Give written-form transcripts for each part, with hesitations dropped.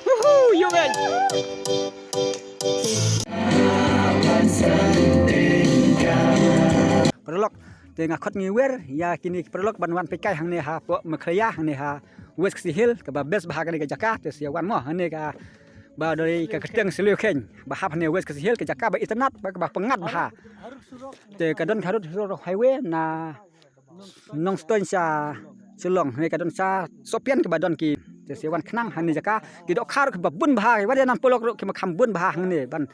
Woohoo, you guys. Perlok tengah khot ngiwer ya kini perlok banwan pekai hang ne ha po mekhaya hang ne ha west sihil ke babes bahag ne ke Jakarta siawan mo hang ne ka ba dari ke keteng selu khen bahap ne west sihil ke Jakarta ba internet ba pengat bah te kadon harut highway na nong stone sa selong ne kadon sa sopian ke badon ki te siawan khnang hang ne jaka ki dok khar ke babun bah wa nan polok ke makham bun bah hang ne ban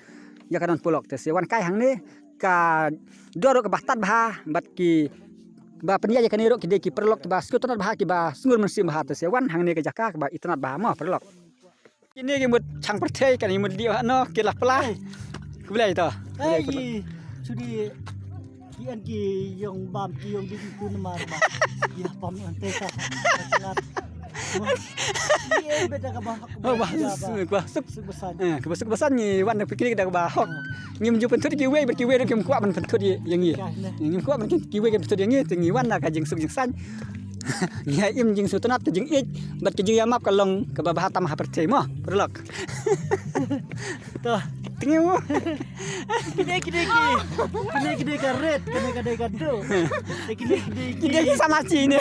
ya kadon polok te siawan kai hang ne ka dorok ke bahtat bah bat ki ba penia ya kaniro ki de ki perlok ba skutanat bah ki ba sungur mensim bah te sewan hang ne ke jaka ba itnat bah mo perlok kini ki mut chang perthai kan mut dia no ki lah pelai ku belai to ai sudi ki an ki yong bam ki yong di ku nama ba ya pam ante ka ye beda ka bah ke basuk basan ni wan pikir dak bah ngim ju pentut ki we kim kwa man pentut yang ni ngim kwa man ki we ke pentut yang ni tengi wan ka jing suk jing san ya im jing sutanat jing ik bat ki jing yamap ka long ka ba hatam ha percay mo perlok to tengi mo kide ka red kide ka do kide sama ci ni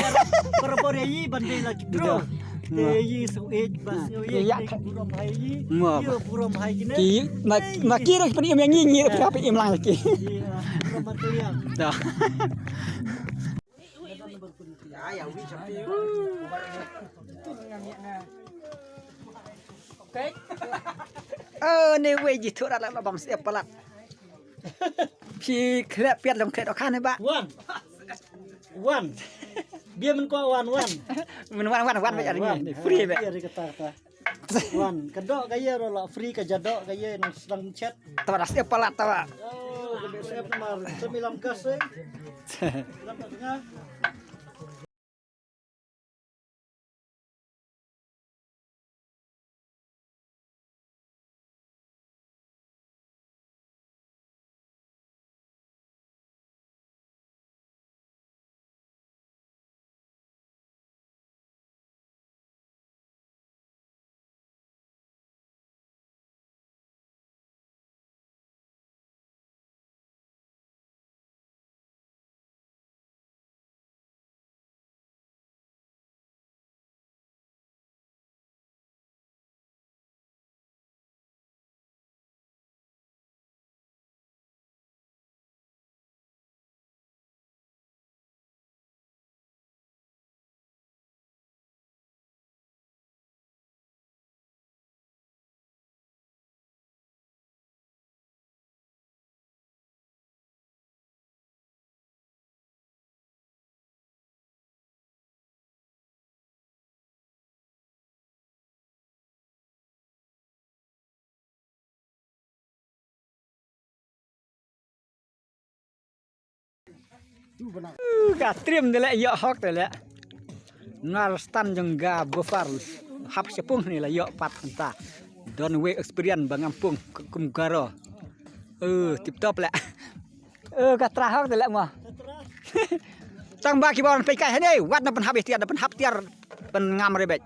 por yi bandai la kidro te yi su bas ye burom hai yi yo burom hai ki makiro pen im yang ni berapa im lang ki burom material dah ni we ji thura la bam siap palat pi klep piat long klep kan ba one biar men ko one men wan ba ni free ba ya kata one kedok kaya ro free ka jadok kaya nang sedang chat tawa siap palat tawa oh gede siap mar semilam kas lam tengah ga trim de la yo hok de la ngal stan jeng ga bofar hap sepung ni la yo pat enta don we experience bangampung kum garo tip top la ga tra hok de la mo tang ba ki bon pe kai hane wat na pen hap tiar pen ngam rebek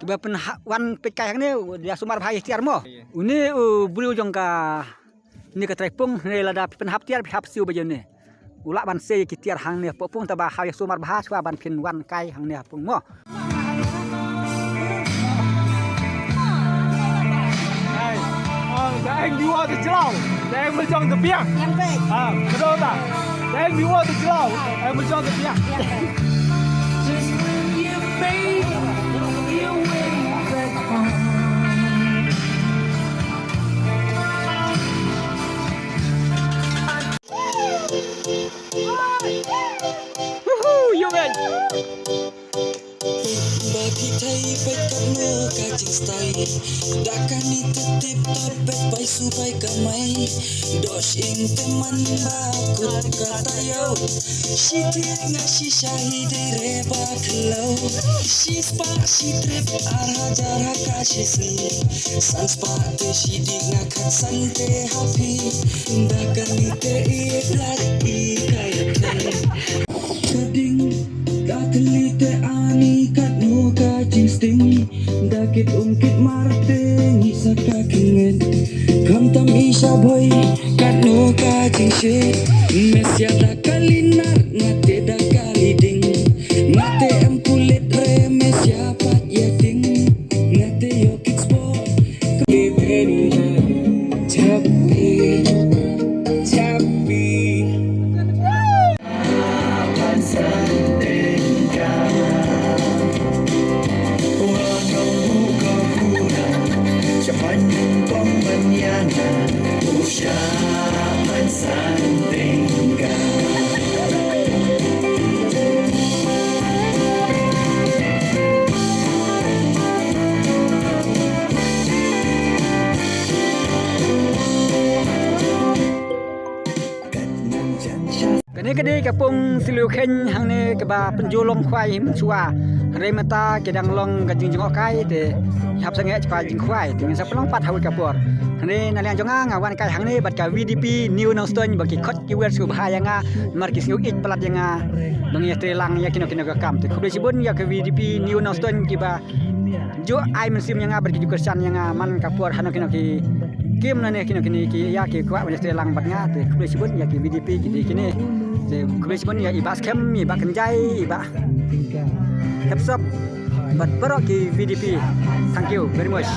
tiba pen wan pe kai hane dia sumar bhai tiar mo uni bulu jong ka ni ka trepung ne la da pen hap tiar hap siu bajen ne ulak ban se ki tiar hang ne popung ta ba ha sumar bha chwa ban phin wan kai hang ne pung mo anh đi qua từ chlau để em mới cho từ bia em về cái đó ta để em đi qua từ chlau em mới cho từ bia you guys bagi thai pet karno kajing style dakani tetep topet pai supai kamai dos ing teman bakut kata yo she tiet ngasi syahid reba klau she spark she trip arhajar hakashisi sans pate she dig ngakat sante happy dakani te lagi kaya kading dakali te kit marte ngisa ka kingen kam tam isha boy kat no ka jing she mesya da kalinar ngate da kaliding ngate em kulit re mesya pat ya ding ngate yo kit sport ke beri chapi chapi Kini kapung silu khen hang ne ke ba penjulong khwai him chua re mata ke dang long ka jing jong kai te hap sange chpa jing khwai te sa pelong pat hawi kapur ne na lian jonga ngawan kai hang ne bat ka VDP new noston bagi khot ki wer su bahaya nga markis yu ik pelat yang bang ya trelang ya kino ka kam te khubli sibun ya ke VDP new noston ki ba jo ai mensim yang berki juga san yang man kapur hano kino ki kim na ne kino kini ki ya ki kwa wer trelang bat nga te khubli sibun ya ki VDP kini Kebetulan ya iba skem, iba kenjai, iba hepsop, but perok VDP. Thank you very much.